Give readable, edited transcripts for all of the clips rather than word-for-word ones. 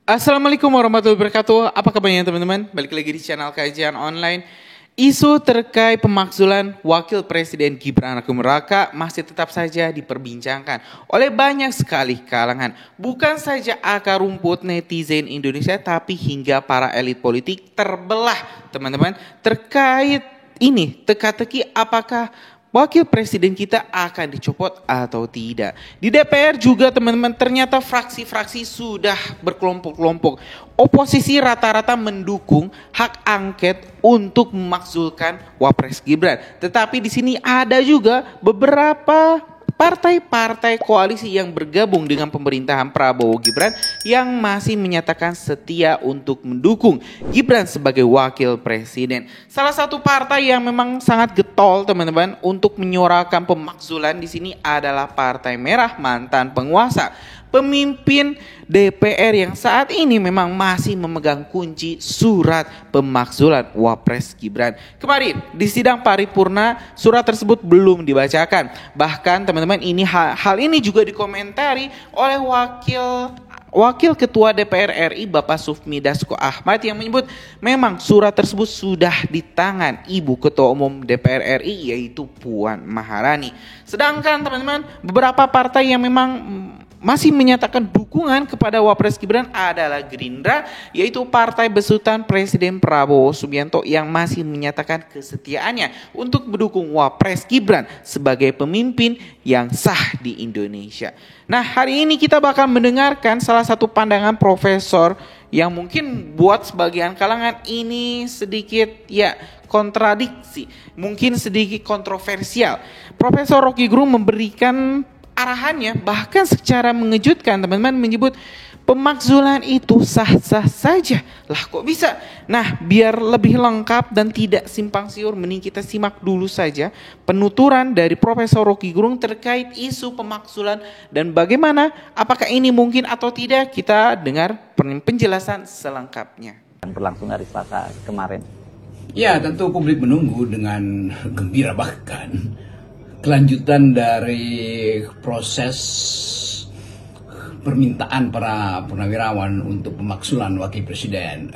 Assalamualaikum warahmatullahi wabarakatuh. Apa kabarnya teman-teman? Balik lagi di channel Kajian Online. Isu terkait pemakzulan Wakil Presiden Gibran Rakeraka masih tetap saja diperbincangkan oleh banyak sekali kalangan. Bukan saja akar rumput netizen Indonesia, tapi hingga para elit politik terbelah, teman-teman, terkait ini teka-teki apakah Wakil Presiden kita akan dicopot atau tidak. Di DPR juga teman-teman, ternyata fraksi-fraksi sudah berkelompok-kelompok. Oposisi rata-rata mendukung hak angket untuk memakzulkan Wapres Gibran. Tetapi di sini ada juga beberapa partai-partai koalisi yang bergabung dengan pemerintahan Prabowo Gibran yang masih menyatakan setia untuk mendukung Gibran sebagai wakil presiden. Salah satu partai yang memang sangat getol teman-teman untuk menyuarakan pemakzulan di sini adalah Partai Merah, mantan penguasa. Pemimpin DPR yang saat ini memang masih memegang kunci surat pemakzulan Wapres Gibran. Kemarin di sidang paripurna surat tersebut belum dibacakan. Bahkan teman-teman, ini hal ini juga dikomentari oleh Wakil Ketua DPR RI Bapak Sufmi Dasko Ahmad yang menyebut memang surat tersebut sudah di tangan Ibu Ketua Umum DPR RI yaitu Puan Maharani. Sedangkan teman-teman, beberapa partai yang memang masih menyatakan dukungan kepada Wapres Gibran adalah Gerindra, yaitu partai besutan Presiden Prabowo Subianto yang masih menyatakan kesetiaannya untuk mendukung Wapres Gibran sebagai pemimpin yang sah di Indonesia. Nah, hari ini kita bakal mendengarkan salah satu pandangan profesor yang mungkin buat sebagian kalangan ini sedikit kontradiksi, mungkin sedikit kontroversial. Profesor Rocky Gerung memberikan arahannya bahkan secara mengejutkan, teman-teman, menyebut pemakzulan itu sah-sah saja. Lah kok bisa? Nah, biar lebih lengkap dan tidak simpang siur, mending kita simak dulu saja penuturan dari Profesor Rocky Gerung terkait isu pemakzulan dan bagaimana, apakah ini mungkin atau tidak. Kita dengar penjelasan selengkapnya. Berlangsung hari Selasa kemarin. Ya, tentu publik menunggu dengan gembira bahkan kelanjutan dari proses permintaan para purnawirawan untuk pemakzulan Wakil Presiden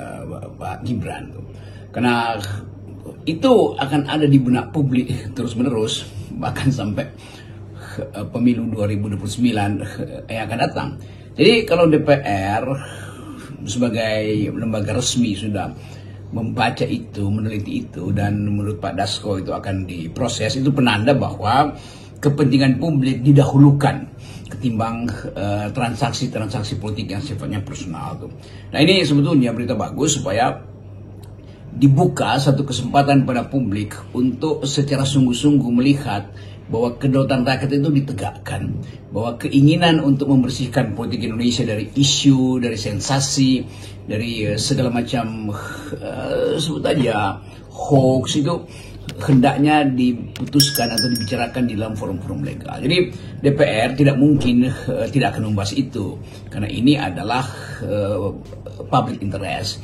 Pak Gibran. Karena itu akan ada di benak publik terus-menerus bahkan sampai pemilu 2029 yang akan datang. Jadi kalau DPR sebagai lembaga resmi sudah membaca itu, meneliti itu, dan menurut Pak Dasko itu akan diproses, itu penanda bahwa kepentingan publik didahulukan ketimbang transaksi-transaksi politik yang sifatnya personal tuh. Nah, ini sebetulnya berita bagus supaya dibuka satu kesempatan pada publik untuk secara sungguh-sungguh melihat bahwa kedaulatan rakyat itu ditegakkan, bahwa keinginan untuk membersihkan politik Indonesia dari isu, dari sensasi, dari segala macam sebut aja hoax itu hendaknya diputuskan atau dibicarakan di dalam forum-forum legal. Jadi DPR tidak mungkin tidak akan membahas itu karena ini adalah public interest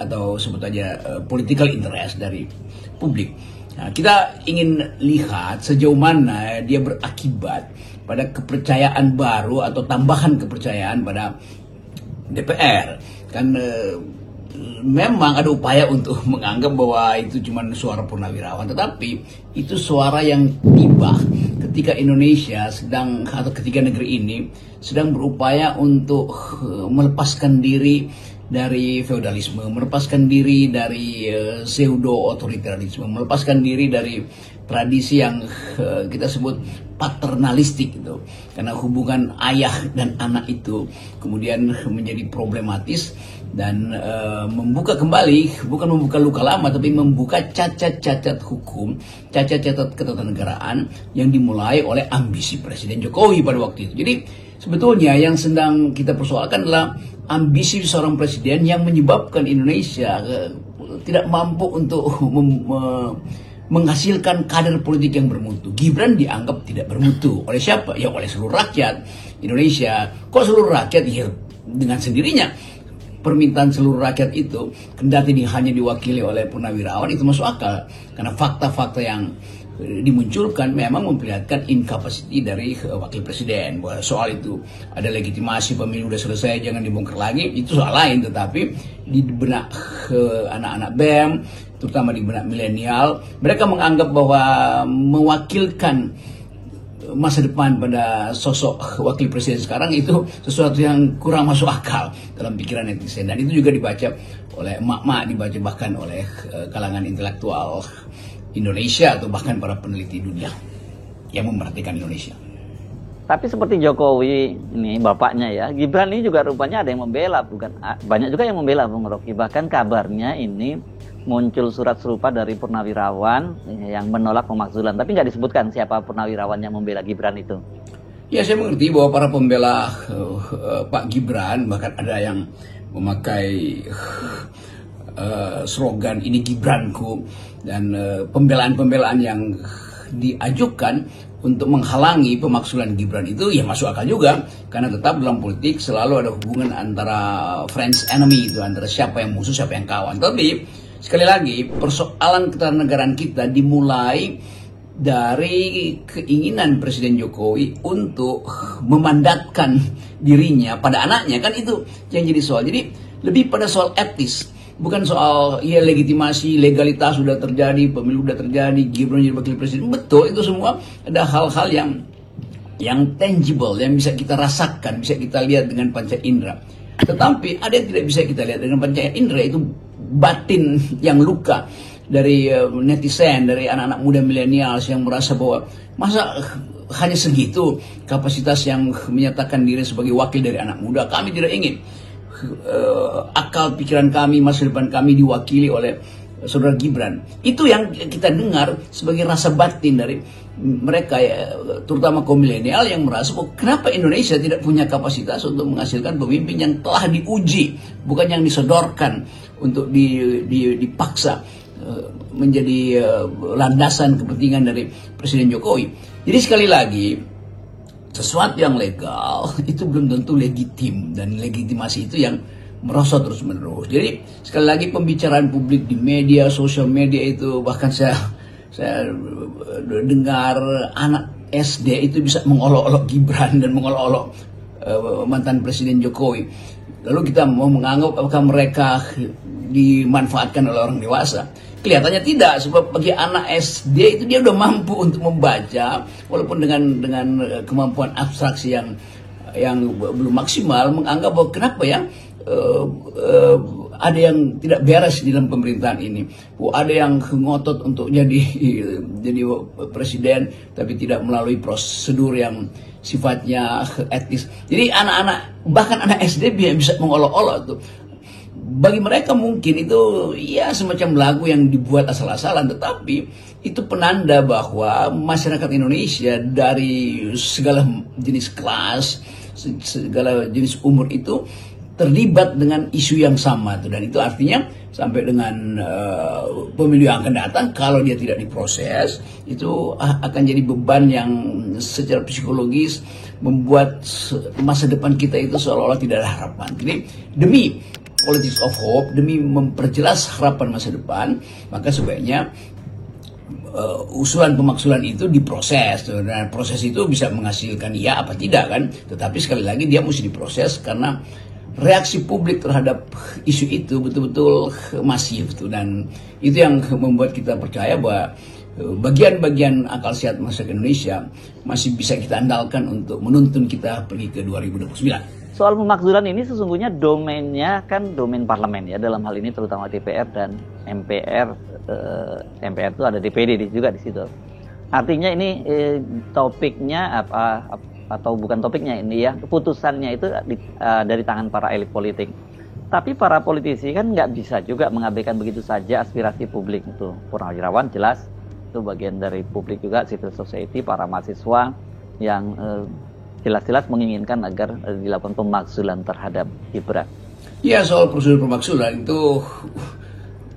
atau sebut aja political interest dari publik. Nah, kita ingin lihat sejauh mana dia berakibat pada kepercayaan baru atau tambahan kepercayaan pada DPR. Kan memang ada upaya untuk menganggap bahwa itu cuma suara purnawirawan, tetapi itu suara yang tiba ketika Indonesia sedang atau ketika negeri ini sedang berupaya untuk melepaskan diri dari feodalisme, melepaskan diri dari pseudo otoritarianisme, melepaskan diri dari tradisi yang kita sebut paternalistik itu. Karena hubungan ayah dan anak itu kemudian menjadi problematis dan membuka kembali, bukan membuka luka lama, tapi membuka cacat-cacat hukum, cacat-cacat ketatanegaraan yang dimulai oleh ambisi Presiden Jokowi pada waktu itu. Jadi sebetulnya yang sedang kita persoalkan adalah ambisi seorang presiden yang menyebabkan Indonesia tidak mampu untuk menghasilkan kader politik yang bermutu. Gibran dianggap tidak bermutu. Oleh siapa? Ya oleh seluruh rakyat Indonesia. Kok seluruh rakyat? Ya dengan sendirinya. Permintaan seluruh rakyat itu kendati hanya diwakili oleh purnawirawan itu masuk akal. Karena fakta-fakta yang dimunculkan memang memperlihatkan incapacity dari wakil presiden. Bahwa soal itu ada legitimasi pemilu udah selesai jangan dibongkar lagi, itu soal lain. Tetapi di benak anak-anak BEM, terutama di benak milenial, mereka menganggap bahwa mewakilkan masa depan pada sosok wakil presiden sekarang itu sesuatu yang kurang masuk akal dalam pikiran netizen. Dan itu juga dibaca oleh emak-emak, dibaca bahkan oleh kalangan intelektual Indonesia atau bahkan para peneliti dunia yang memperhatikan Indonesia. Tapi seperti Jokowi ini bapaknya ya, Gibran ini juga rupanya ada yang membela, bukan banyak juga yang membela Bung Rocky. Bahkan kabarnya ini muncul surat serupa dari purnawirawan yang menolak pemakzulan, tapi nggak disebutkan siapa purnawirawan yang membela Gibran itu. Ya, saya mengerti bahwa para pembela Pak Gibran bahkan ada yang memakai slogan ini Gibranku, dan pembelaan-pembelaan yang diajukan untuk menghalangi pemakzulan Gibran itu ya masuk akal juga, karena tetap dalam politik selalu ada hubungan antara friends enemy, itu antara siapa yang musuh siapa yang kawan. Tapi sekali lagi persoalan ketatanegaraan kita dimulai dari keinginan Presiden Jokowi untuk memandatkan dirinya pada anaknya, kan itu yang jadi soal. Jadi lebih pada soal etis, bukan soal ya legitimasi, legalitas sudah terjadi, pemilu sudah terjadi, Gibran jadi wakil presiden. Betul, itu semua ada hal-hal yang tangible, yang bisa kita rasakan, bisa kita lihat dengan panca indera. Tetapi ada yang tidak bisa kita lihat dengan panca indera, itu batin yang luka dari netizen, dari anak-anak muda milenial yang merasa bahwa masa hanya segitu kapasitas yang menyatakan diri sebagai wakil dari anak muda. Kami tidak ingin akal pikiran kami, masa depan kami diwakili oleh saudara Gibran. Itu yang kita dengar sebagai rasa batin dari mereka ya, terutama kaum milenial yang merasa bahwa kenapa Indonesia tidak punya kapasitas untuk menghasilkan pemimpin yang telah diuji, bukan yang disodorkan untuk dipaksa menjadi landasan kepentingan dari Presiden Jokowi. Jadi sekali lagi, sesuatu yang legal itu belum tentu legitim, dan legitimasi itu yang merosot terus menerus. Jadi sekali lagi pembicaraan publik di media, sosial media itu, bahkan saya dengar anak SD itu bisa mengolok-olok Gibran dan mengolok-olok mantan Presiden Jokowi. Lalu kita mau menganggap apakah mereka dimanfaatkan oleh orang dewasa? Kelihatannya tidak, sebab bagi anak SD itu dia udah mampu untuk membaca, walaupun dengan kemampuan abstraksi yang belum maksimal, menganggap bahwa kenapa ya ada yang tidak beres di dalam pemerintahan ini. Ada yang ngotot untuk jadi presiden tapi tidak melalui prosedur yang sifatnya etis. Jadi anak-anak, bahkan anak SD bisa mengolok-olok tuh. Bagi mereka mungkin itu ya semacam lagu yang dibuat asal-asalan, tetapi itu penanda bahwa masyarakat Indonesia dari segala jenis kelas, segala jenis umur itu terlibat dengan isu yang sama tuh. Dan itu artinya sampai dengan pemilu yang akan datang, kalau dia tidak diproses, itu akan jadi beban yang secara psikologis membuat masa depan kita itu seolah-olah tidak ada harapan. Jadi demi politics of hope, demi memperjelas harapan masa depan, maka sebaiknya usulan pemakzulan itu diproses, dan proses itu bisa menghasilkan ya apa tidak kan. Tetapi sekali lagi dia mesti diproses karena reaksi publik terhadap isu itu betul-betul masif tuh, dan itu yang membuat kita percaya bahwa bagian-bagian akal sehat masyarakat Indonesia masih bisa kita andalkan untuk menuntun kita pergi ke 2029. Soal pemakzulan ini sesungguhnya domainnya kan domain parlemen ya, dalam hal ini terutama DPR dan MPR. MPR itu ada DPD juga di situ. Artinya ini topiknya apa atau bukan topiknya ini ya, keputusannya itu dari tangan para elit politik. Tapi para politisi kan nggak bisa juga mengabaikan begitu saja aspirasi publik itu. Purnawirawan jelas itu bagian dari publik juga, civil society, para mahasiswa yang jelas-jelas menginginkan agar dilakukan pemakzulan terhadap Gibran. Ya, soal prosedur pemakzulan itu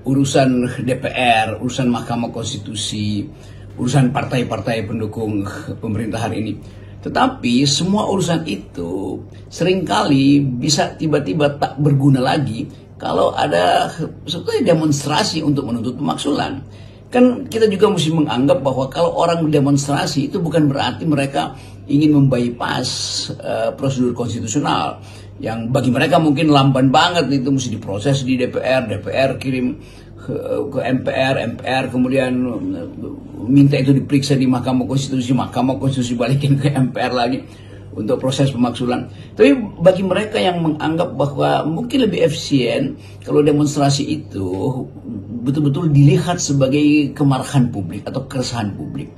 urusan DPR, urusan Mahkamah Konstitusi, urusan partai-partai pendukung pemerintahan ini. Tetapi semua urusan itu seringkali bisa tiba-tiba tak berguna lagi kalau ada sebetulnya demonstrasi untuk menuntut pemakzulan. Kan kita juga mesti menganggap bahwa kalau orang demonstrasi itu bukan berarti mereka ingin membypass prosedur konstitusional yang bagi mereka mungkin lamban banget, itu mesti diproses di DPR, DPR kirim ke MPR, MPR kemudian minta itu diperiksa di Mahkamah Konstitusi, Mahkamah Konstitusi balikin ke MPR lagi untuk proses pemaksulan. Tapi bagi mereka yang menganggap bahwa mungkin lebih efisien kalau demonstrasi itu betul-betul dilihat sebagai kemarahan publik atau keresahan publik.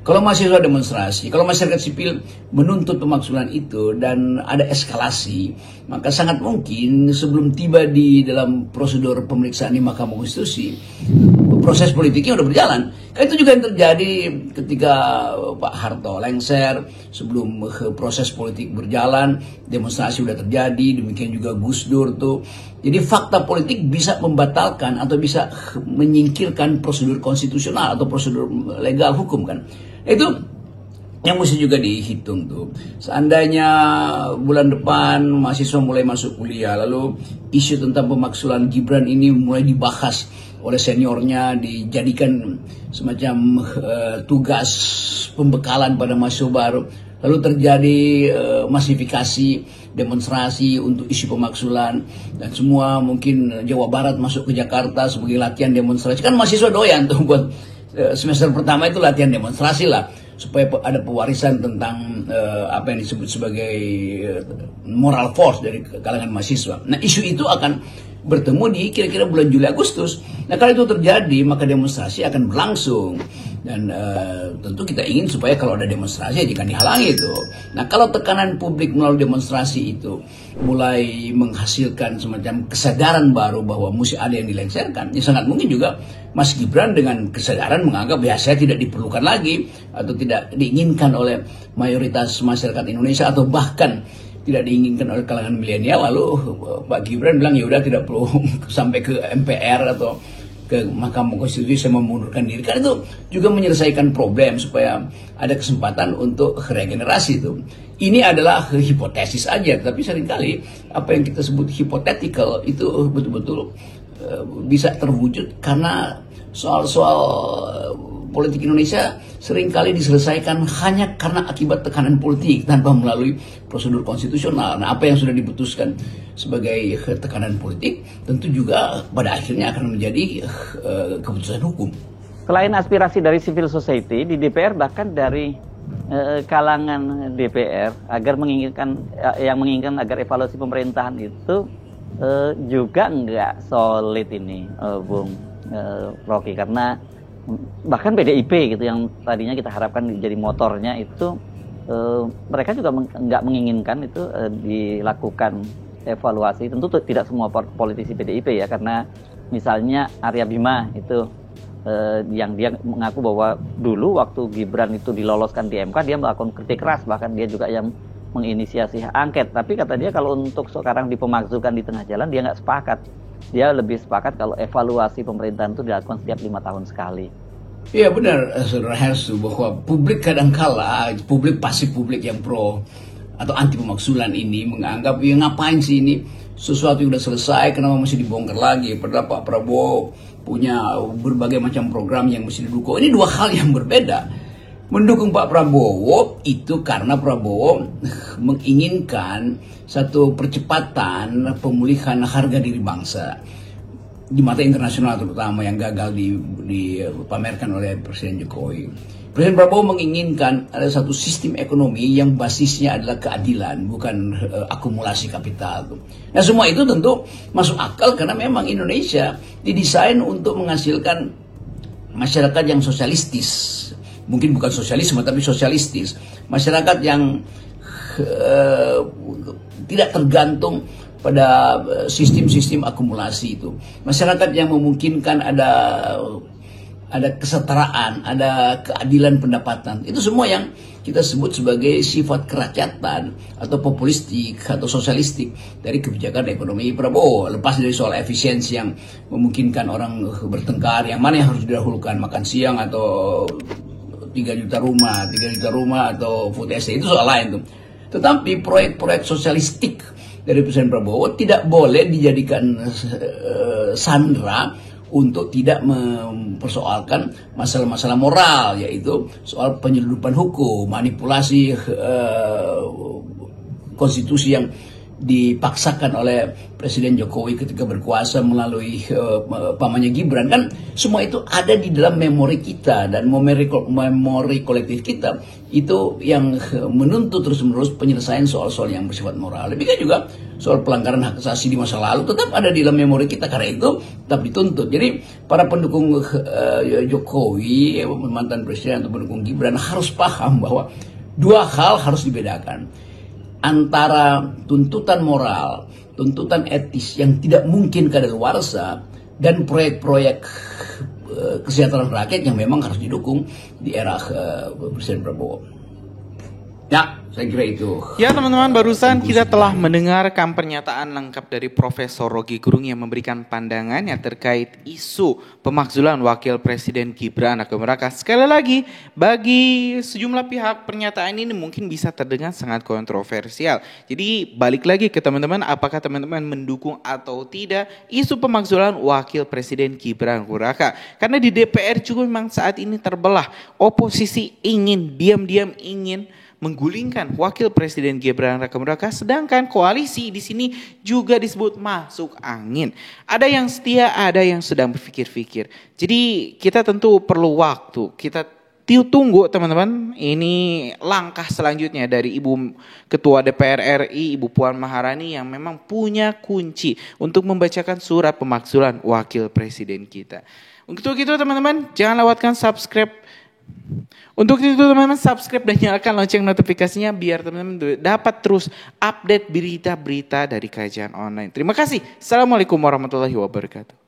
Kalau mahasiswa demonstrasi, kalau masyarakat sipil menuntut pemaksulan itu dan ada eskalasi, maka sangat mungkin sebelum tiba di dalam prosedur pemeriksaan di Mahkamah Konstitusi, proses politiknya udah berjalan. Itu juga yang terjadi ketika Pak Harto lengser, sebelum proses politik berjalan, demonstrasi udah terjadi, demikian juga Gus Dur tuh. Jadi fakta politik bisa membatalkan atau bisa menyingkirkan prosedur konstitusional atau prosedur legal hukum kan. Itu yang mesti juga dihitung tuh. Seandainya bulan depan mahasiswa mulai masuk kuliah, lalu isu tentang pemaksulan Gibran ini mulai dibahas oleh seniornya, dijadikan semacam tugas pembekalan pada mahasiswa baru, lalu terjadi masifikasi demonstrasi untuk isu pemaksulan, dan semua mungkin Jawa Barat masuk ke Jakarta sebagai latihan demonstrasi. Kan mahasiswa doyan tuh buat semester pertama itu latihan demonstrasi lah, supaya ada pewarisan tentang apa yang disebut sebagai moral force dari kalangan mahasiswa. Nah, isu itu akan bertemu di kira-kira bulan Juli Agustus. Nah, kalau itu terjadi maka demonstrasi akan berlangsung, dan tentu kita ingin supaya kalau ada demonstrasi jangan dihalangi itu. Nah, kalau tekanan publik melalui demonstrasi itu mulai menghasilkan semacam kesadaran baru bahwa mesti ada yang dilengsarkan, ya sangat mungkin juga Mas Gibran dengan kesadaran menganggap ya saya tidak diperlukan lagi atau tidak diinginkan oleh mayoritas masyarakat Indonesia atau bahkan tidak diinginkan oleh kalangan milenial, lalu Pak Gibran bilang ya udah tidak perlu sampai ke MPR atau ke Mahkamah Konstitusi, saya memundurkan diri. Karena itu juga menyelesaikan problem supaya ada kesempatan untuk regenerasi itu. Ini adalah hipotesis aja, tapi seringkali apa yang kita sebut hypothetical itu betul-betul bisa terwujud karena soal-soal politik Indonesia seringkali diselesaikan hanya karena akibat tekanan politik tanpa melalui prosedur konstitusional. Nah, apa yang sudah diputuskan sebagai tekanan politik tentu juga pada akhirnya akan menjadi keputusan hukum. Selain aspirasi dari civil society di DPR, bahkan dari kalangan DPR agar menginginkan agar evaluasi pemerintahan itu juga nggak solid ini, Bung Rocky, karena bahkan PDIP gitu yang tadinya kita harapkan jadi motornya itu mereka juga nggak menginginkan itu dilakukan evaluasi. Tentu tidak semua politisi PDIP ya, karena misalnya Arya Bima itu yang dia mengaku bahwa dulu waktu Gibran itu diloloskan di MK dia melakukan kritik keras, bahkan dia juga yang menginisiasi angket. Tapi kata dia kalau untuk sekarang dipemakzukan di tengah jalan dia nggak sepakat. Dia lebih sepakat kalau evaluasi pemerintahan itu dilakukan setiap 5 tahun sekali. Iya benar, Saudara Hersu, bahwa publik kadangkala, pasif publik yang pro atau anti pemaksulan ini menganggap ya ngapain sih ini sesuatu yang udah selesai, kenapa masih dibongkar lagi? Padahal Pak Prabowo punya berbagai macam program yang mesti didukung. Ini dua hal yang berbeda. Mendukung Pak Prabowo itu karena Prabowo menginginkan satu percepatan pemulihan harga diri bangsa di mata internasional, terutama yang gagal dipamerkan oleh Presiden Jokowi. Presiden Prabowo menginginkan ada satu sistem ekonomi yang basisnya adalah keadilan, bukan akumulasi kapital. Nah, semua itu tentu masuk akal karena memang Indonesia didesain untuk menghasilkan masyarakat yang sosialistis. Mungkin bukan sosialisme tapi sosialistis. Masyarakat yang tidak tergantung pada sistem-sistem akumulasi itu. Masyarakat yang memungkinkan ada kesetaraan, ada keadilan pendapatan. Itu semua yang kita sebut sebagai sifat kerakyatan atau populistik atau sosialistik dari kebijakan ekonomi Prabowo. Lepas dari soal efisiensi yang memungkinkan orang bertengkar, yang mana yang harus didahulukan, makan siang atau 3 juta rumah atau food estate, itu soal lain tuh. Tetapi proyek-proyek sosialistik dari Presiden Prabowo tidak boleh dijadikan sandera untuk tidak mempersoalkan masalah-masalah moral, yaitu soal penyeludupan hukum, manipulasi konstitusi yang dipaksakan oleh Presiden Jokowi ketika berkuasa melalui pamannya Gibran. Kan semua itu ada di dalam memori kita, dan memori kolektif kita itu yang menuntut terus-menerus penyelesaian soal-soal yang bersifat moral. Demikian juga soal pelanggaran hak asasi di masa lalu tetap ada di dalam memori kita, karena itu tetap dituntut. Jadi para pendukung Jokowi, mantan presiden atau pendukung Gibran harus paham bahwa dua hal harus dibedakan antara tuntutan moral, tuntutan etis yang tidak mungkin kadaluarsa, dan proyek-proyek kesejahteraan rakyat yang memang harus didukung di era Presiden Prabowo. Ya, saya kira itu. Ya teman-teman, barusan kita telah mendengarkan pernyataan lengkap dari Profesor Rocky Gerung yang memberikan pandangannya terkait isu pemakzulan Wakil Presiden Gibran Rakeraka. Sekali lagi, bagi sejumlah pihak pernyataan ini mungkin bisa terdengar sangat kontroversial. Jadi balik lagi ke teman-teman, apakah teman-teman mendukung atau tidak isu pemakzulan Wakil Presiden Gibran Rakeraka? Karena di DPR juga memang saat ini terbelah. Oposisi ingin diam-diam ingin menggulingkan Wakil Presiden Gibran Rakeraka, sedangkan koalisi di sini juga disebut masuk angin. Ada yang setia, ada yang sedang berpikir-pikir. Jadi kita tentu perlu waktu. Kita tunggu teman-teman, ini langkah selanjutnya dari Ibu Ketua DPR RI, Ibu Puan Maharani yang memang punya kunci untuk membacakan surat pemakzulan Wakil Presiden kita. Untuk itu teman-teman, jangan lewatkan subscribe. Untuk itu teman-teman, subscribe dan nyalakan lonceng notifikasinya biar teman-teman dapat terus update berita-berita dari Kajian Online. Terima kasih. Assalamualaikum warahmatullahi wabarakatuh.